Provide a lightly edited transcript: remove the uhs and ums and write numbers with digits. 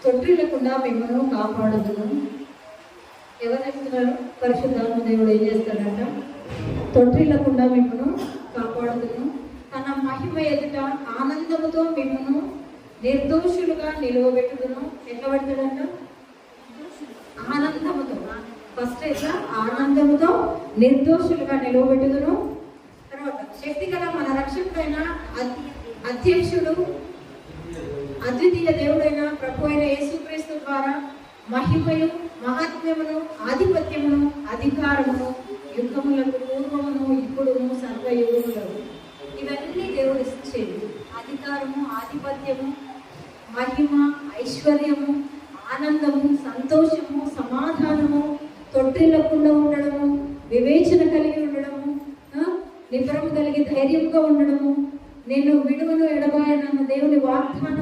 తొట్టిల్లకుండా మిమ్మల్ని కాపాడుదును. ఎవరు చెప్తున్నారు? పరిశుద్ధాత్మ దేవుడు ఏం చేస్తాడంట? తొట్టిల్లకుండా మిమ్మల్ని కాపాడుదును, తన మహిమ ఎదుట ఆనందముతో మిమ్మల్ని నిర్దోషులుగా నిలువబెట్టుదును. ఎట్లా పెడతాడంట? ఆనందముతో. ఫస్ట్ ఎట్లా? ఆనందముతో నిర్దోషులుగా నిలువబెట్టుదును. తర్వాత శక్తిగల మన రక్షకుడైన అధ్యక్షుడు అద్వితీయ దేవుడైన ప్రభు అయిన యేసుక్రీస్తు ద్వారా మహిమయు మహాత్మ్యమును ఆధిపత్యమును అధికారమును యుగములకు పూర్వమును ఇప్పుడును సర్వయుగములకు, ఇవన్నీ దేవుడు ఇచ్చేది. అధికారము, ఆధిపత్యము, మహిమ, ఐశ్వర్యము, ఆనందము, సంతోషము, సమాధానము, తొట్టిల్లకుండా ఉండడము, వివేచన కలిగి ఉండడము, నిబ్రము కలిగి ధైర్యంగా ఉండడము, నేను విడువను ఎడబాయనన్న దేవుని వాగ్దానం